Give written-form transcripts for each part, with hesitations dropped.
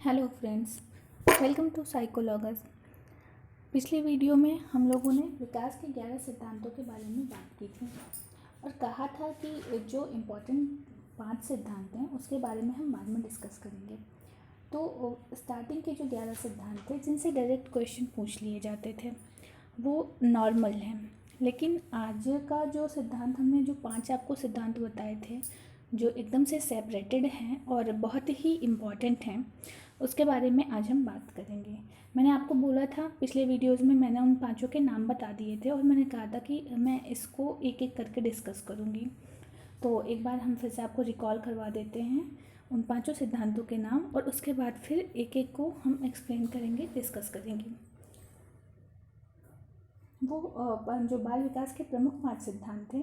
Hello friends, welcome to Psychologus. पिछली video में हम लोगों ने विकास के 11 सिद्धांतों के बारे में बात की थी और कहा था कि जो इम्पोर्टेंट 5 सिद्धांत हैं उसके बारे में हम बाद में डिस्कस करेंगे। तो स्टार्टिंग के जो 11 सिद्धांत थे जिनसे डायरेक्ट क्वेश्चन पूछ लिए जाते थे वो नॉर्मल हैं, लेकिन आज का जो सिद्धांत हमने जो 5 आपको सिद्धांत बताए थे जो एकदम से सेपरेटेड हैं और बहुत ही इम्पॉर्टेंट हैं, उसके बारे में आज हम बात करेंगे। मैंने आपको बोला था पिछले वीडियोस में, मैंने उन 5 के नाम बता दिए थे और मैंने कहा था कि मैं इसको एक एक करके डिस्कस करूँगी। तो एक बार हम फिर से आपको रिकॉल करवा देते हैं उन 5 सिद्धांतों के नाम और उसके बाद फिर एक एक को हम एक्सप्लेन करेंगे, डिस्कस करेंगे। वो जो बाल विकास के प्रमुख 5 सिद्धांत थे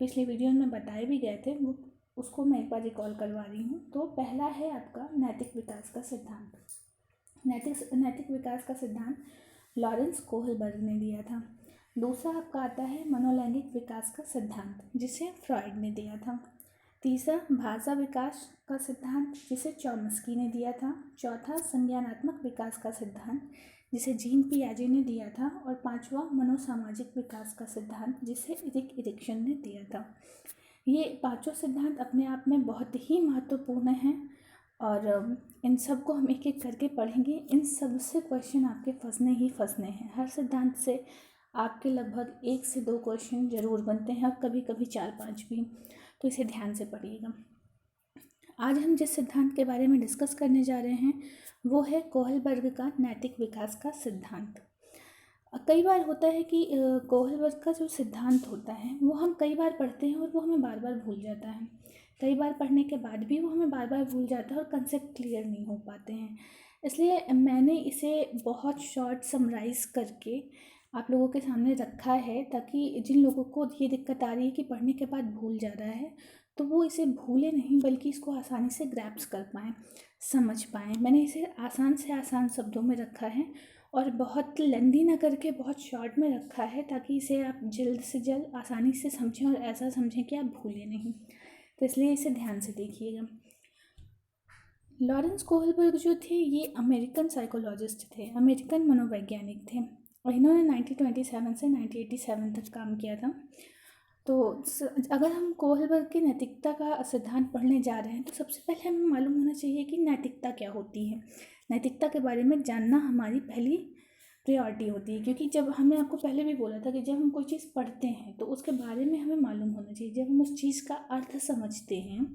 पिछले वीडियो में बताए भी गए थे, वो उसको मैं एक बार रिकॉल करवा रही हूँ। तो पहला है आपका नैतिक विकास का सिद्धांत। नैतिक विकास का सिद्धांत लॉरेंस कोहलबर्ग ने दिया था। दूसरा आपका आता है मनोलैंगिक विकास का सिद्धांत, जिसे फ्रॉइड ने दिया था। तीसरा भाषा विकास का सिद्धांत, जिसे चॉम्स्की ने दिया था। चौथा संज्ञानात्मक विकास का सिद्धांत, जिसे जीन पियाजे ने दिया था। और पांचवा मनोसामाजिक विकास का सिद्धांत, जिसे इरिक एरिक्सन ने दिया था। ये 5 सिद्धांत अपने आप में बहुत ही महत्वपूर्ण हैं और इन सब को हम एक एक करके पढ़ेंगे। इन सब से क्वेश्चन आपके फंसने ही फंसने हैं। हर सिद्धांत से आपके लगभग 1 से 2 क्वेश्चन ज़रूर बनते हैं और कभी कभी 4-5 भी, तो इसे ध्यान से पढ़िएगा। आज हम जिस सिद्धांत के बारे में डिस्कस करने जा रहे हैं वो है कोहलबर्ग का नैतिक विकास का सिद्धांत। कई बार होता है कि कोहलबर्ग का जो सिद्धांत होता है वो हम कई बार पढ़ते हैं और वो हमें बार बार भूल जाता है। कई बार पढ़ने के बाद भी वो हमें बार बार भूल जाता है और कंसेप्ट क्लियर नहीं हो पाते हैं। इसलिए मैंने इसे बहुत शॉर्ट समराइज़ करके आप लोगों के सामने रखा है, ताकि जिन लोगों को ये दिक्कत आ रही है कि पढ़ने के बाद भूल जा रहा है तो वो इसे भूले नहीं बल्कि इसको आसानी से ग्रैप्स कर पाएँ, समझ पाएँ। मैंने इसे आसान से आसान शब्दों में रखा है और बहुत लेंदी ना करके बहुत शॉर्ट में रखा है, ताकि इसे आप जल्द से जल्द आसानी से समझें और ऐसा समझें कि आप भूलें नहीं। तो इसलिए इसे ध्यान से देखिएगा। लॉरेंस कोहलबर्ग जो थे ये अमेरिकन साइकोलॉजिस्ट थे, अमेरिकन मनोवैज्ञानिक थे और इन्होंने 1927 से 1987 तक काम किया था। तो अगर हम कोहलबर्ग की नैतिकता का सिद्धांत पढ़ने जा रहे हैं तो सबसे पहले हमें मालूम होना चाहिए कि नैतिकता क्या होती है। नैतिकता के बारे में जानना हमारी पहली प्रायोरिटी होती है, क्योंकि जब हमने आपको पहले भी बोला था कि जब हम कोई चीज़ पढ़ते हैं तो उसके बारे में हमें मालूम होना चाहिए। जब हम उस चीज़ का अर्थ समझते हैं,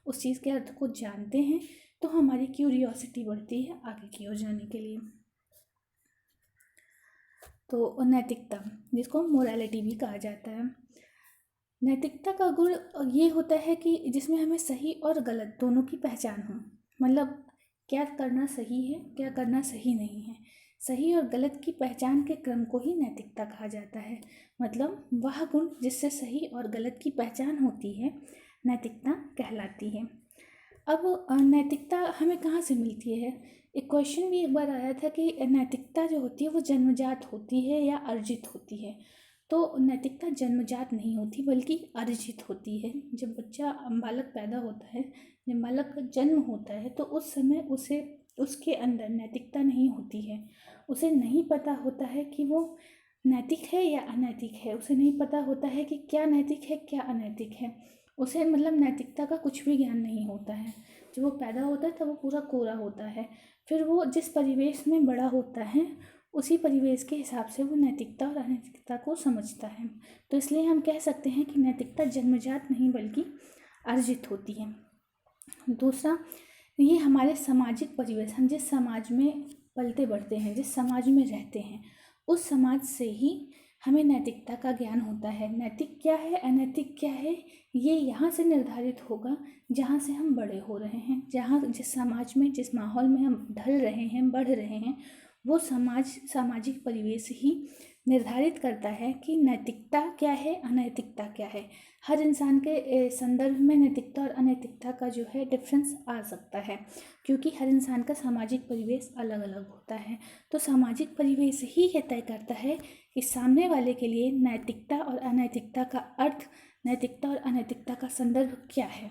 उस चीज़ के अर्थ को जानते हैं, तो हमारी क्यूरियोसिटी बढ़ती है आगे की ओर जाने के लिए। तो नैतिकता, जिसको मोरालिटी भी कहा जाता है, नैतिकता का गुण ये होता है कि जिसमें हमें सही और गलत दोनों की पहचान हो। मतलब क्या करना सही है, क्या करना सही नहीं है, सही और गलत की पहचान के क्रम को ही नैतिकता कहा जाता है। मतलब वह गुण जिससे सही और गलत की पहचान होती है नैतिकता कहलाती है। अब नैतिकता हमें कहाँ से मिलती है? एक क्वेश्चन भी एक बार आया था कि नैतिकता जो होती है वो जन्मजात होती है या अर्जित होती है। तो नैतिकता जन्मजात नहीं होती बल्कि अर्जित होती है। जब बच्चा बालक पैदा होता है, जब बालक का जन्म होता है तो उस समय उसे उसके अंदर नैतिकता नहीं होती है। उसे नहीं पता होता है कि वो नैतिक है या अनैतिक है। उसे नहीं पता होता है कि क्या नैतिक है क्या अनैतिक है। उसे मतलब नैतिकता का कुछ भी ज्ञान नहीं होता है। जब वो पैदा होता है तब वो पूरा कोरा होता है। फिर वो जिस परिवेश में बड़ा होता है उसी परिवेश के हिसाब से वो नैतिकता और अनैतिकता को समझता है। तो इसलिए हम कह सकते हैं कि नैतिकता जन्मजात नहीं बल्कि अर्जित होती है। दूसरा, ये हमारे सामाजिक परिवेश, हम जिस समाज में पलते बढ़ते हैं, जिस समाज में रहते हैं, उस समाज से ही हमें नैतिकता का ज्ञान होता है। नैतिक क्या है, अनैतिक क्या है, ये यहाँ से निर्धारित होगा जहाँ से हम बड़े हो रहे हैं, जहाँ जिस समाज में, जिस माहौल में हम ढल रहे हैं, बढ़ रहे हैं, वो सामाजिक परिवेश ही निर्धारित करता है कि नैतिकता क्या है, अनैतिकता क्या है। हर इंसान के संदर्भ में नैतिकता और अनैतिकता का जो है डिफरेंस आ सकता है, क्योंकि हर इंसान का सामाजिक परिवेश अलग अलग होता है। तो सामाजिक परिवेश ही ये तय करता है कि सामने वाले के लिए नैतिकता और अनैतिकता का अर्थ, नैतिकता और अनैतिकता का संदर्भ क्या है।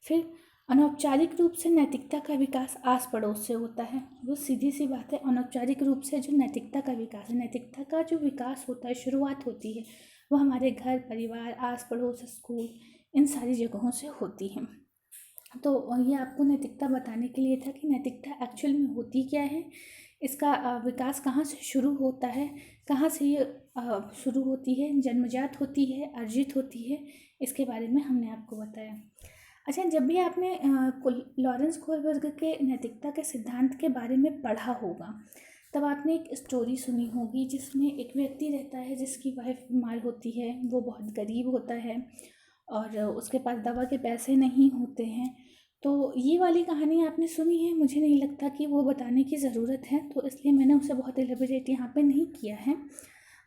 फिर अनौपचारिक रूप से नैतिकता का विकास आस पड़ोस से होता है। वो सीधी सी बात है, अनौपचारिक रूप से जो नैतिकता का विकास है, नैतिकता का जो विकास होता है, शुरुआत होती है, वो हमारे घर परिवार, आस पड़ोस, स्कूल, इन सारी जगहों से होती है। तो ये आपको नैतिकता बताने के लिए था कि नैतिकता एक्चुअल में होती क्या है, इसका विकास कहाँ से शुरू होता है, कहाँ से ये शुरू होती है, जन्मजात होती है, अर्जित होती है, इसके बारे में हमने आपको बताया। अच्छा, जब भी आपने लॉरेंस कोलबर्ग के नैतिकता के सिद्धांत के बारे में पढ़ा होगा, तब आपने एक स्टोरी सुनी होगी जिसमें एक व्यक्ति रहता है जिसकी वाइफ बीमार होती है, वो बहुत गरीब होता है और उसके पास दवा के पैसे नहीं होते हैं। तो ये वाली कहानी आपने सुनी है, मुझे नहीं लगता कि वो बताने की ज़रूरत है, तो इसलिए मैंने उसे बहुत एलिबरेट यहाँ पे नहीं किया है।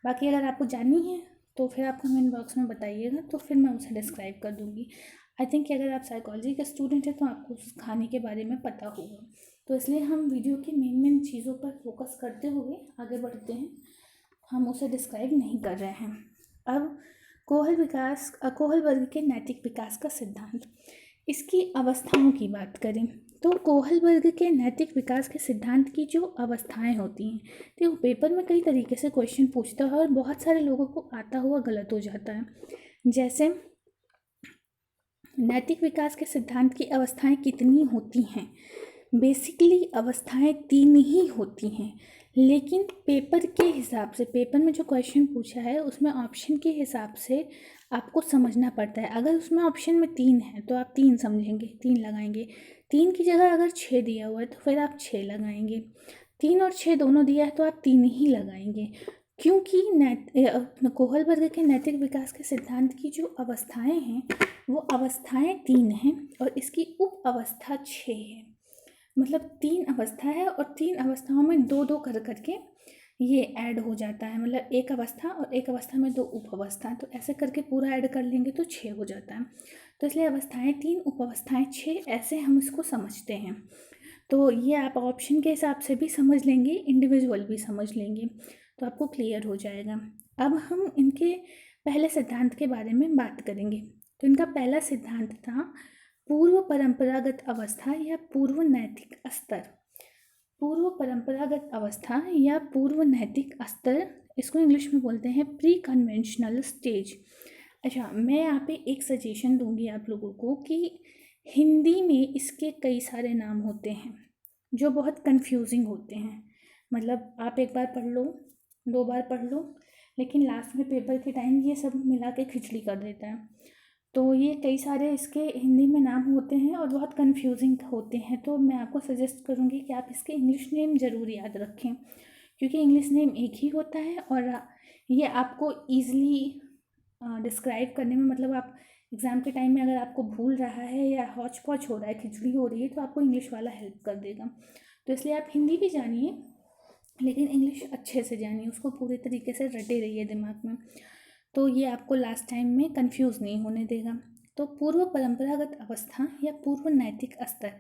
बाकी अगर आपको जाननी है तो फिर आप कमेंट बॉक्स में बताइएगा, तो फिर मैं उसे डिस्क्राइब कर दूँगी। आई थिंक कि अगर आप साइकोलॉजी के स्टूडेंट हैं तो आपको उस कहानी के बारे में पता होगा, तो इसलिए हम वीडियो की मेन चीज़ों पर फोकस करते हुए आगे बढ़ते हैं, हम उसे डिस्क्राइब नहीं कर रहे हैं। अब कोहलबर्ग के नैतिक विकास का सिद्धांत, इसकी अवस्थाओं की बात करें तो कोहलबर्ग के नैतिक विकास के सिद्धांत की जो अवस्थाएं होती हैं, तो वो पेपर में कई तरीके से क्वेश्चन पूछता है और बहुत सारे लोगों को आता हुआ गलत हो जाता है। जैसे नैतिक विकास के सिद्धांत की अवस्थाएं कितनी होती हैं? बेसिकली अवस्थाएं 3 ही होती हैं, लेकिन पेपर के हिसाब से, पेपर में जो क्वेश्चन पूछा है उसमें ऑप्शन के हिसाब से आपको समझना पड़ता है। अगर उसमें ऑप्शन में 3 है तो आप 3 समझेंगे, 3 लगाएंगे। 3 की जगह अगर 6 दिया हुआ है तो फिर आप 6 लगाएंगे। 3 और 6 दोनों दिया है तो आप 3 ही लगाएंगे, क्योंकि कोहलबर्ग के नैतिक विकास के सिद्धांत की जो अवस्थाएं हैं वो अवस्थाएं 3 हैं और इसकी उप अवस्था 6 है। मतलब 3 अवस्था है और 3 अवस्थाओं में 2-2 कर करके ये ऐड हो जाता है, मतलब एक अवस्था और एक अवस्था में 2 उप अवस्था, तो ऐसे करके पूरा ऐड कर लेंगे तो 6 हो जाता है। तो इसलिए अवस्थाएं 3, उप अवस्थाएं 6, ऐसे हम इसको समझते हैं। तो ये आप ऑप्शन के हिसाब से भी समझ लेंगे, इंडिविजुअल भी समझ लेंगे, तो आपको क्लियर हो जाएगा। अब हम इनके पहले सिद्धांत के बारे में बात करेंगे। तो इनका पहला सिद्धांत था पूर्व परंपरागत अवस्था या पूर्व नैतिक स्तर। पूर्व परंपरागत अवस्था या पूर्व नैतिक स्तर, इसको इंग्लिश में बोलते हैं प्री कन्वेंशनल स्टेज। अच्छा, मैं यहाँ पे एक सजेशन दूंगी आप लोगों को कि हिंदी में इसके कई सारे नाम होते हैं जो बहुत कंफ्यूजिंग होते हैं। मतलब आप एक बार पढ़ लो, 2 बार पढ़ लो, लेकिन लास्ट में पेपर के टाइम ये सब मिला के खिचड़ी कर देता है। तो ये कई सारे इसके हिंदी में नाम होते हैं और बहुत कंफ्यूजिंग होते हैं, तो मैं आपको सजेस्ट करूँगी कि आप इसके इंग्लिश नेम ज़रूर याद रखें, क्योंकि इंग्लिश नेम एक ही होता है और ये आपको ईज़िली डिस्क्राइब करने में, मतलब आप एग्ज़ाम के टाइम में अगर आपको भूल रहा है या हौच पौच हो रहा है, खिचड़ी हो रही है, तो आपको इंग्लिश वाला हेल्प कर देगा। तो इसलिए आप हिंदी भी जानिए लेकिन इंग्लिश अच्छे से जानिए, उसको पूरे तरीके से रटे रहिए दिमाग में, तो ये आपको लास्ट टाइम में कंफ्यूज नहीं होने देगा। तो पूर्व परंपरागत अवस्था या पूर्व नैतिक स्तर,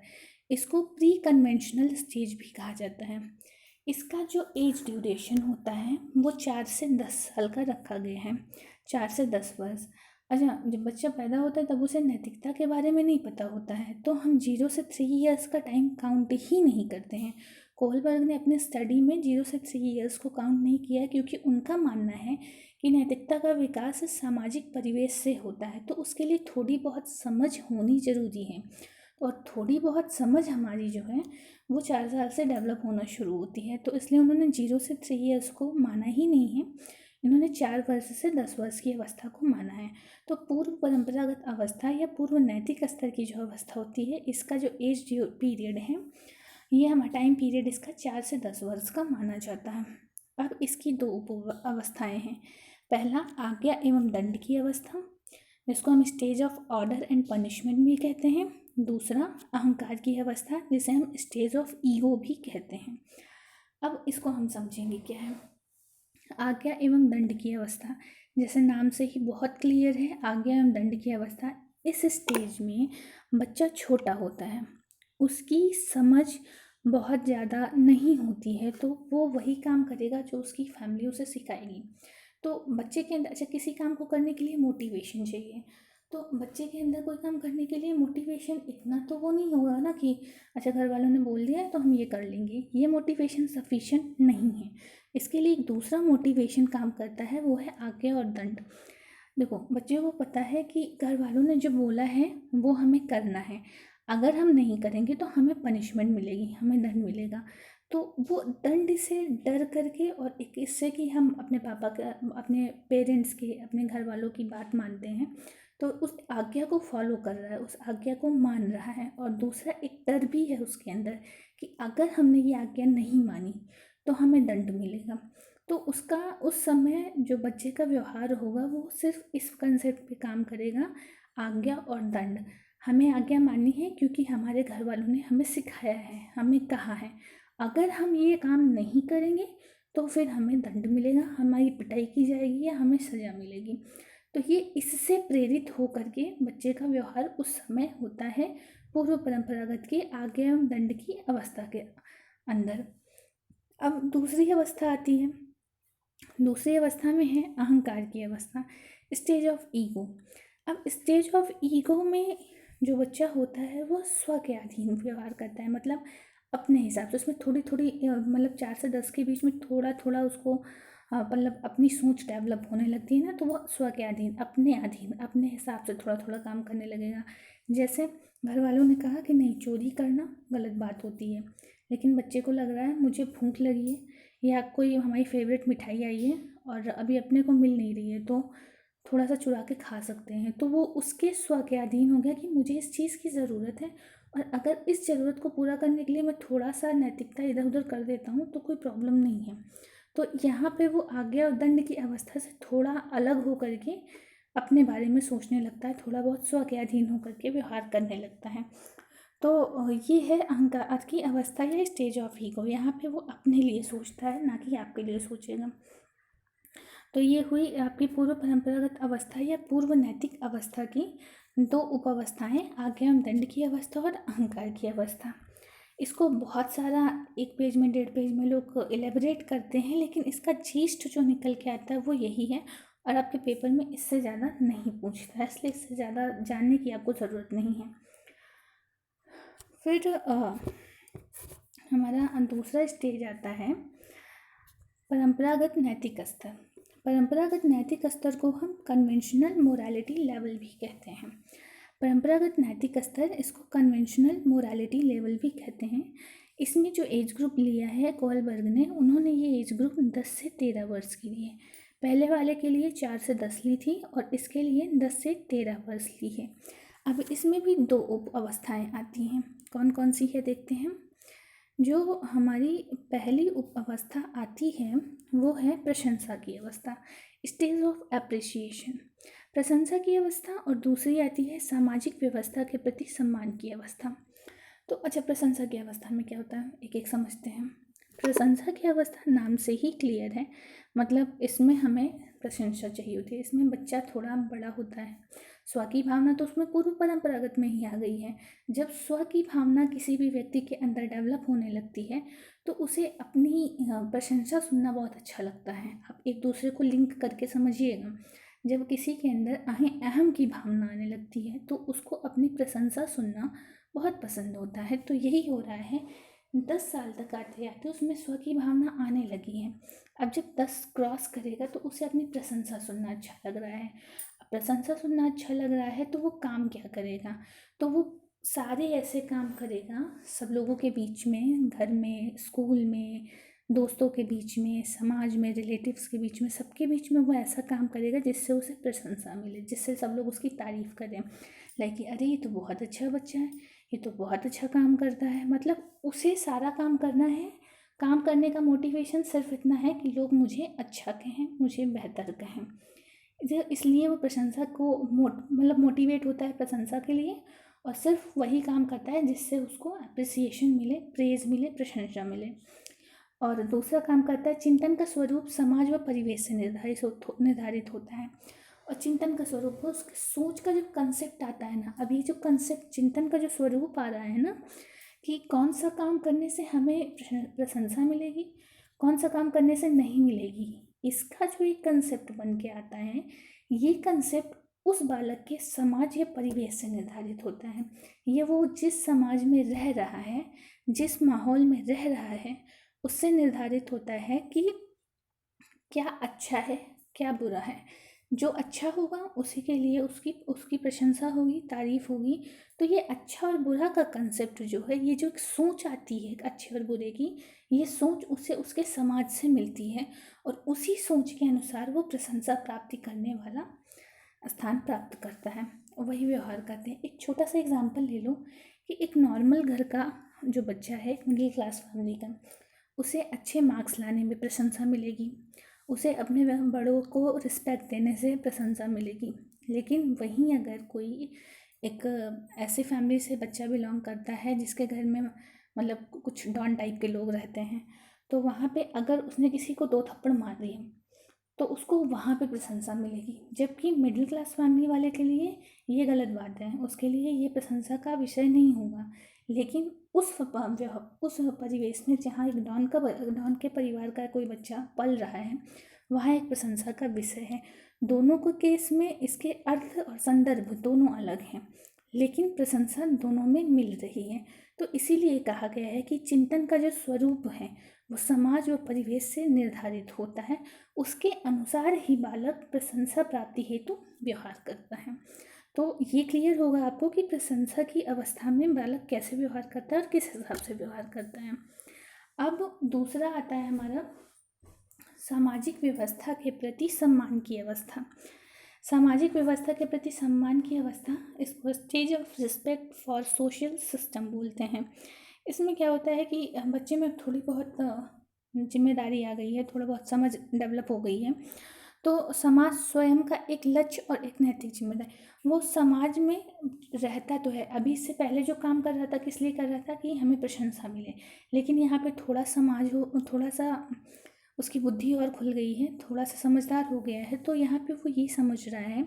इसको प्री कन्वेंशनल स्टेज भी कहा जाता है। इसका जो एज ड्यूरेशन होता है वो 4 से 10 साल का रखा गया है, 4 से 10 वर्ष। अच्छा, जब बच्चा पैदा होता है तब उसे नैतिकता के बारे में नहीं पता होता है, तो हम 0 से 3 ईयर्स का टाइम काउंट ही नहीं करते हैं। कोहलबर्ग ने अपने स्टडी में 0 से 3 ईयर्स को काउंट नहीं किया है, क्योंकि उनका मानना है कि नैतिकता का विकास सामाजिक परिवेश से होता है, तो उसके लिए थोड़ी बहुत समझ होनी ज़रूरी है, और थोड़ी बहुत समझ हमारी जो है वो 4 साल से डेवलप होना शुरू होती है। तो इसलिए उन्होंने 0 से 3 ईयर्स को माना ही नहीं है, इन्होंने 4 वर्ष से 10 वर्ष की अवस्था को माना है। तो पूर्व परंपरागत अवस्था या पूर्व नैतिक स्तर की जो अवस्था होती है, इसका जो एज पीरियड है, ये हमारा टाइम पीरियड इसका 4 से 10 वर्ष का माना जाता है। अब इसकी 2 उप अवस्थाएँ हैं। पहला आज्ञा एवं दंड की अवस्था, जिसको हम stage of order and punishment भी कहते हैं। दूसरा अहंकार की अवस्था, जिसे हम स्टेज ऑफ ईगो भी कहते हैं। अब इसको हम समझेंगे क्या है। आज्ञा एवं दंड की अवस्था, जैसे नाम से ही बहुत क्लियर है, आज्ञा एवं दंड की अवस्था, इस स्टेज में बच्चा छोटा होता है, उसकी समझ बहुत ज़्यादा नहीं होती है, तो वो वही काम करेगा जो उसकी फैमिली उसे सिखाएगी। तो बच्चे के अंदर, अच्छा, किसी काम को करने के लिए मोटिवेशन चाहिए, तो बच्चे के अंदर कोई काम करने के लिए मोटिवेशन इतना तो वो नहीं होगा ना कि अच्छा घर वालों ने बोल दिया है तो हम ये कर लेंगे, ये मोटिवेशन सफिशिएंट नहीं है। इसके लिए एक दूसरा मोटिवेशन काम करता है, वो है आज्ञा और दंड। देखो बच्चे को पता है कि घर वालों ने जो बोला है वो हमें करना है, अगर हम नहीं करेंगे तो हमें पनिशमेंट मिलेगी, हमें दंड मिलेगा। तो वो दंड से डर करके और एक इससे कि हम अपने पापा का, अपने पेरेंट्स की, अपने घर वालों की बात मानते हैं, तो उस आज्ञा को फॉलो कर रहा है, उस आज्ञा को मान रहा है। और दूसरा एक डर भी है उसके अंदर कि अगर हमने ये आज्ञा नहीं मानी तो हमें दंड मिलेगा। तो उसका उस समय जो बच्चे का व्यवहार होगा वो सिर्फ इस कंसेप्ट पे काम करेगा, आज्ञा और दंड। हमें आज्ञा माननी है क्योंकि हमारे घर वालों ने हमें सिखाया है, हमें कहा है। अगर हम ये काम नहीं करेंगे तो फिर हमें दंड मिलेगा, हमारी पिटाई की जाएगी या हमें सज़ा मिलेगी। तो ये इससे प्रेरित हो करके बच्चे का व्यवहार उस समय होता है पूर्व परंपरागत के आज्ञा एवं दंड की अवस्था के अंदर। अब दूसरी अवस्था आती है, दूसरी अवस्था में है अहंकार की अवस्था, स्टेज ऑफ ईगो। अब स्टेज ऑफ ईगो में जो बच्चा होता है वो स्व के अधीन व्यवहार करता है, मतलब अपने हिसाब से। उसमें थोड़ी थोड़ी मतलब 4 से 10 के बीच में थोड़ा थोड़ा उसको मतलब अपनी सोच डेवलप होने लगती है ना, तो वो स्व के अधीन, अपने हिसाब से थोड़ा थोड़ा काम करने लगेगा। जैसे घर वालों ने कहा कि नहीं चोरी करना गलत बात होती है, लेकिन बच्चे को लग रहा है मुझे भूख लगी है या कोई हमारी फेवरेट मिठाई आई है और अभी अपने को मिल नहीं रही है, तो थोड़ा सा चुरा के खा सकते हैं। तो वो उसके स्व के अधीन हो गया कि मुझे इस चीज़ की ज़रूरत है और अगर इस ज़रूरत को पूरा करने के लिए मैं थोड़ा सा नैतिकता इधर उधर कर देता हूँ तो कोई प्रॉब्लम नहीं है। तो यहाँ पे वो आज्ञा और दंड की अवस्था से थोड़ा अलग हो करके अपने बारे में सोचने लगता है, थोड़ा बहुत स्व के अधीन होकर के व्यवहार करने लगता है। तो ये है अहंकार की अवस्था या स्टेज ऑफ ईगो। यहाँ पे वो अपने लिए सोचता है, ना कि आपके लिए सोचेगा। तो ये हुई आपकी पूर्व परंपरागत अवस्था या पूर्व नैतिक अवस्था की दो उपावस्थाएं, आज्ञा एवं दंड की अवस्था और अहंकार की अवस्था। इसको बहुत सारा 1 पेज में 1.5 पेज में लोग एलेबरेट करते हैं, लेकिन इसका जीस्ट जो निकल के आता है वो यही है। और आपके पेपर में इससे ज़्यादा नहीं पूछता है, इसलिए इससे ज़्यादा जानने की आपको ज़रूरत नहीं है। फिर हमारा दूसरा स्टेज आता है परंपरागत नैतिक स्तर। परंपरागत नैतिक स्तर को हम कन्वेंशनल मोरालिटी लेवल भी कहते हैं। परंपरागत नैतिक स्तर, इसको कन्वेंशनल मोरालिटी लेवल भी कहते हैं। इसमें जो एज ग्रुप लिया है कोलबर्ग ने, उन्होंने ये एज ग्रुप 10 से 13 वर्ष के लिए, पहले वाले के लिए 4 से 10 ली थी और इसके लिए 10 से 13 वर्ष ली है। अब इसमें भी 2 उप अवस्थाएँ आती हैं, कौन कौन सी है देखते हैं। जो हमारी पहली उप अवस्था आती है वो है प्रशंसा की अवस्था, स्टेज ऑफ एप्रिसिएशन, प्रशंसा की अवस्था। और दूसरी आती है सामाजिक व्यवस्था के प्रति सम्मान की अवस्था। तो अच्छा, प्रशंसा की अवस्था में क्या होता है एक एक समझते हैं। प्रशंसा की अवस्था नाम से ही क्लियर है, मतलब इसमें हमें प्रशंसा चाहिए होती है। इसमें बच्चा थोड़ा बड़ा होता है, स्व की भावना तो उसमें पूर्व परंपरागत में ही आ गई है। जब स्व की भावना किसी भी व्यक्ति के अंदर डेवलप होने लगती है तो उसे अपनी प्रशंसा सुनना बहुत अच्छा लगता है। आप एक दूसरे को लिंक करके समझिएगा, जब किसी के अंदर अहम की भावना आने लगती है तो उसको अपनी प्रशंसा सुनना बहुत पसंद होता है। तो यही हो रहा है, 10 साल तक आते आते उसमें स्व की भावना आने लगी है। अब जब 10 क्रॉस करेगा तो उसे अपनी प्रशंसा सुनना अच्छा लग रहा है। प्रशंसा सुनना अच्छा लग रहा है तो वो काम क्या करेगा, तो वो सारे ऐसे काम करेगा सब लोगों के बीच में, घर में, स्कूल में, दोस्तों के बीच में, समाज में, रिलेटिव्स के बीच में, सबके बीच में वो ऐसा काम करेगा जिससे उसे प्रशंसा मिले, जिससे सब लोग उसकी तारीफ़ करें, लाइक अरे ये तो बहुत अच्छा बच्चा है, ये तो बहुत अच्छा काम करता है। मतलब उसे सारा काम करना है, काम करने का मोटिवेशन सिर्फ इतना है कि लोग मुझे अच्छा कहें, मुझे बेहतर कहें। इसलिए वो प्रशंसा को मतलब मोटिवेट होता है प्रशंसा के लिए, और सिर्फ वही काम करता है जिससे उसको एप्रिसिएशन मिले, प्रेज़ मिले, प्रशंसा मिले। और दूसरा काम करता है चिंतन का स्वरूप समाज व परिवेश से निर्धारित होता है। और चिंतन का स्वरूप है उसकी सोच का जो कंसेप्ट आता है ना, अभी जो कंसेप्ट चिंतन का जो स्वरूप आ रहा है ना, कि कौन सा काम करने से हमें प्रशंसा मिलेगी, कौन सा काम करने से नहीं मिलेगी, इसका जो एक कंसेप्ट बन के आता है, ये कंसेप्ट उस बालक के समाज या परिवेश से निर्धारित होता है। ये वो जिस समाज में रह रहा है, जिस माहौल में रह रहा है, उससे निर्धारित होता है कि क्या अच्छा है, क्या बुरा है। जो अच्छा होगा उसी के लिए उसकी उसकी प्रशंसा होगी, तारीफ होगी। तो ये अच्छा और बुरा का कंसेप्ट जो है, ये जो एक सोच आती है अच्छे और बुरे की, ये सोच उसे उसके समाज से मिलती है और उसी सोच के अनुसार वो प्रशंसा प्राप्ति करने वाला स्थान प्राप्त करता है। वही व्यवहार करते हैं। एक छोटा सा एग्जाम्पल ले लो कि एक नॉर्मल घर का जो बच्चा है, मिडिल क्लास फैमिली का, उसे अच्छे मार्क्स लाने में प्रशंसा मिलेगी, उसे अपने बड़ों को रिस्पेक्ट देने से प्रशंसा मिलेगी। लेकिन वहीं अगर कोई एक ऐसे फैमिली से बच्चा बिलोंग करता है जिसके घर में मतलब कुछ डॉन टाइप के लोग रहते हैं, तो वहाँ पे अगर उसने किसी को 2 थप्पड़ मार दिए तो उसको वहाँ पे प्रशंसा मिलेगी। जबकि मिडिल क्लास फैमिली वाले के लिए ये गलत बात है, उसके लिए ये प्रशंसा का विषय नहीं होगा। लेकिन उस परिवेश में जहाँ एक डॉन के परिवार का कोई बच्चा पल रहा है, वहाँ एक प्रशंसा का विषय है। दोनों को केस में इसके अर्थ और संदर्भ दोनों अलग हैं, लेकिन प्रशंसा दोनों में मिल रही है। तो इसीलिए कहा गया है कि चिंतन का जो स्वरूप है वो समाज व परिवेश से निर्धारित होता है। उसके अनुसार ही बालक प्रशंसा प्राप्ति हेतु व्यवहार करता है। तो ये क्लियर होगा आपको कि प्रशंसा की अवस्था में बालक कैसे व्यवहार करता है और किस हिसाब से व्यवहार करता है। अब दूसरा आता है हमारा सामाजिक व्यवस्था के प्रति सम्मान की अवस्था। सामाजिक व्यवस्था के प्रति सम्मान की अवस्था, इसको stage of respect for social system बोलते हैं। इसमें क्या होता है कि बच्चे में थोड़ी बहुत जिम्मेदारी आ गई है, थोड़ा बहुत समझ डेवलप हो गई है, तो समाज स्वयं का एक लक्ष्य और एक नैतिक जिम्मेदारी, वो समाज में रहता तो है। अभी इससे पहले जो काम कर रहा था किस लिए कर रहा था कि हमें प्रशंसा मिले, लेकिन यहाँ पे थोड़ा समाज हो, थोड़ा सा उसकी बुद्धि और खुल गई है, थोड़ा सा समझदार हो गया है, तो यहाँ पे वो ये समझ रहा है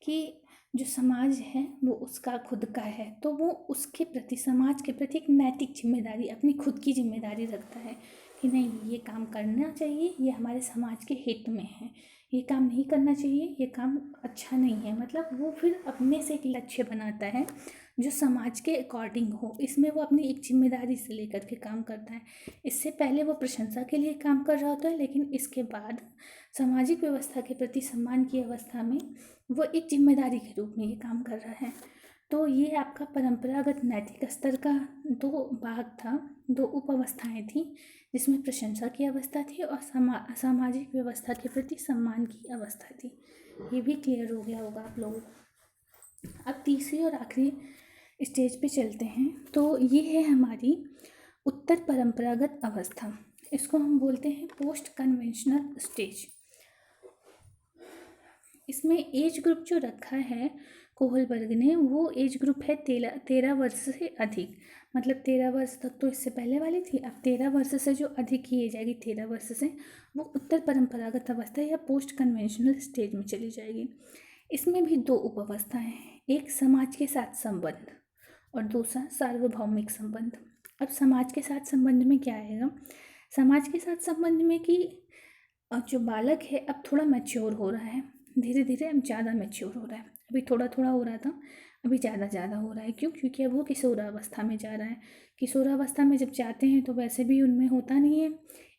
कि जो समाज है वो उसका खुद का है, तो वो उसके प्रति, समाज के प्रति एक नैतिक जिम्मेदारी, अपनी खुद की जिम्मेदारी रखता है कि नहीं, ये काम करना चाहिए, ये हमारे समाज के हित में है, ये काम नहीं करना चाहिए, ये काम अच्छा नहीं है। मतलब वो फिर अपने से एक लक्ष्य बनाता है जो समाज के अकॉर्डिंग हो। इसमें वो अपनी एक जिम्मेदारी से लेकर के काम करता है। इससे पहले वो प्रशंसा के लिए काम कर रहा होता है, लेकिन इसके बाद सामाजिक व्यवस्था के प्रति सम्मान की अवस्था में वो एक जिम्मेदारी के रूप में ये काम कर रहा है। तो ये आपका परंपरागत नैतिक स्तर का 2 भाग था, 2 उप अवस्थाएँ थी, जिसमें प्रशंसा की अवस्था थी और सामाजिक व्यवस्था के प्रति सम्मान की अवस्था थी। ये भी क्लियर हो गया होगा आप लोगों को। अब तीसरी और आखिरी स्टेज पे चलते हैं। तो ये है हमारी उत्तर परंपरागत अवस्था। इसको हम बोलते हैं पोस्ट कन्वेंशनल स्टेज। इसमें एज ग्रुप जो रखा है कोहलबर्ग ने, वो एज ग्रुप है 13 वर्ष से अधिक। मतलब 13 वर्ष तक तो इससे पहले वाली थी, अब 13 वर्ष से जो अधिक की जाएगी 13 वर्ष से, वो उत्तर परंपरागत अवस्था या पोस्ट कन्वेंशनल स्टेज में चली जाएगी। इसमें भी 2 उप अवस्थाएँ हैं, एक समाज के साथ संबंध और दूसरा सार्वभौमिक संबंध। अब समाज के साथ संबंध में क्या आएगा? समाज के साथ संबंध में कि जो बालक है अब थोड़ा मैच्योर हो रहा है, धीरे धीरे अब ज़्यादा मैच्योर हो रहा है। अभी थोड़ा थोड़ा हो रहा था, अभी ज़्यादा हो रहा है। क्यों? क्योंकि अब वो किशोरावस्था में जा रहा है। किशोरावस्था में जब जाते हैं तो वैसे भी उनमें होता नहीं है,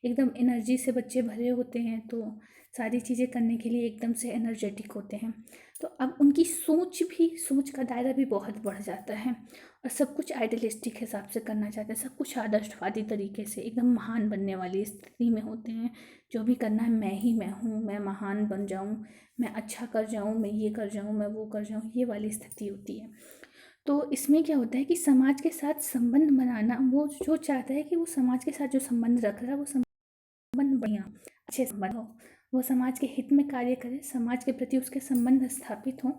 एकदम एनर्जी से बच्चे भरे होते हैं, तो सारी चीज़ें करने के लिए एकदम से एनर्जेटिक होते हैं। तो अब उनकी सोच का दायरा भी बहुत बढ़ जाता है और सब कुछ आइडियलिस्टिक हिसाब से करना चाहते हैं, सब कुछ आदर्शवादी तरीके से एकदम महान बनने वाली स्थिति में होते हैं। जो भी करना है मैं ही मैं हूँ, मैं महान बन जाऊँ, मैं अच्छा कर जाऊँ, मैं ये कर जाऊँ, मैं वो कर जाऊँ, ये वाली स्थिति होती है। तो इसमें क्या होता है कि समाज के साथ संबंध बनाना, वो जो चाहता है कि वो समाज के साथ जो संबंध रख रहा है वो संबंध बढ़िया अच्छे संबंध हो, वो समाज के हित में कार्य करे, समाज के प्रति उसके संबंध स्थापित हों,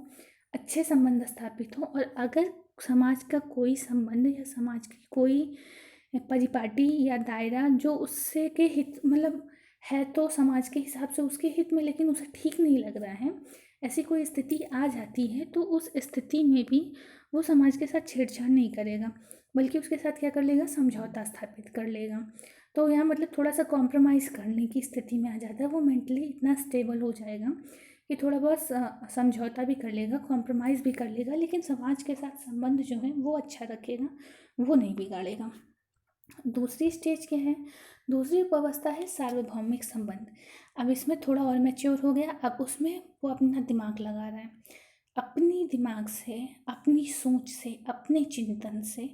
अच्छे संबंध स्थापित हों। और अगर समाज का कोई संबंध या समाज की कोई परिपाटी या दायरा जो उससे के हित मतलब है, तो समाज के हिसाब से उसके हित में, लेकिन उसे ठीक नहीं लग रहा है, ऐसी कोई स्थिति आ जाती है, तो उस स्थिति में भी वो समाज के साथ छेड़छाड़ नहीं करेगा, बल्कि उसके साथ क्या कर लेगा, समझौता स्थापित कर लेगा। तो यहाँ मतलब थोड़ा सा कॉम्प्रोमाइज़ करने की स्थिति में आ जाता है, वो मेंटली इतना स्टेबल हो जाएगा कि थोड़ा बहुत समझौता भी कर लेगा, कॉम्प्रोमाइज़ भी कर लेगा, लेकिन समाज के साथ संबंध जो है वो अच्छा रखेगा, वो नहीं बिगाड़ेगा। दूसरी स्टेज क्या है? दूसरी अवस्था है सार्वभौमिक संबंध। अब इसमें थोड़ा और मैच्योर हो गया, अब उसमें वो अपना दिमाग लगा रहा है, अपनी दिमाग से, अपनी सोच से, अपने चिंतन से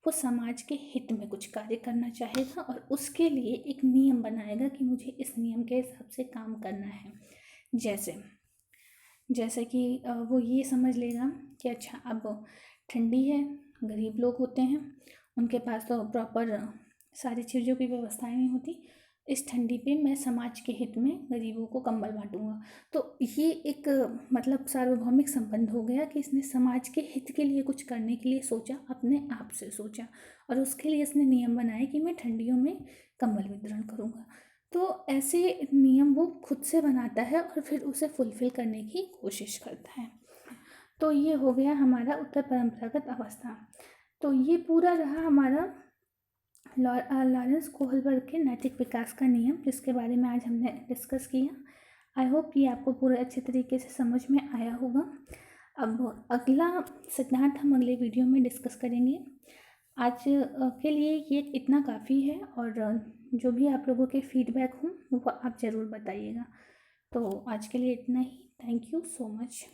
वो समाज के हित में कुछ कार्य करना चाहेगा और उसके लिए एक नियम बनाएगा कि मुझे इस नियम के हिसाब से काम करना है। जैसे जैसे कि वो ये समझ लेगा कि अच्छा अब ठंडी है, गरीब लोग होते हैं, उनके पास तो प्रॉपर सारी चीज़ों की व्यवस्थाएं नहीं होती, इस ठंडी पे मैं समाज के हित में गरीबों को कंबल बांटूंगा। तो ये एक मतलब सार्वभौमिक संबंध हो गया कि इसने समाज के हित के लिए कुछ करने के लिए सोचा, अपने आप से सोचा, और उसके लिए इसने नियम बनाए कि मैं ठंडियों में कंबल वितरण करूँगा। तो ऐसे नियम वो खुद से बनाता है और फिर उसे फुलफ़िल करने की कोशिश करता है। तो ये हो गया हमारा उत्तर परंपरागत अवस्था। तो ये पूरा रहा हमारा लॉरेंस कोहलबर्ग के नैतिक विकास का नियम, जिसके बारे में आज हमने डिस्कस किया। आई होप ये आपको पूरे अच्छे तरीके से समझ में आया होगा। अब अगला सिद्धांत हम अगले वीडियो में डिस्कस करेंगे। आज के लिए ये इतना काफ़ी है, और जो भी आप लोगों के फीडबैक हों वो आप ज़रूर बताइएगा। तो आज के लिए इतना ही। Thank you so much.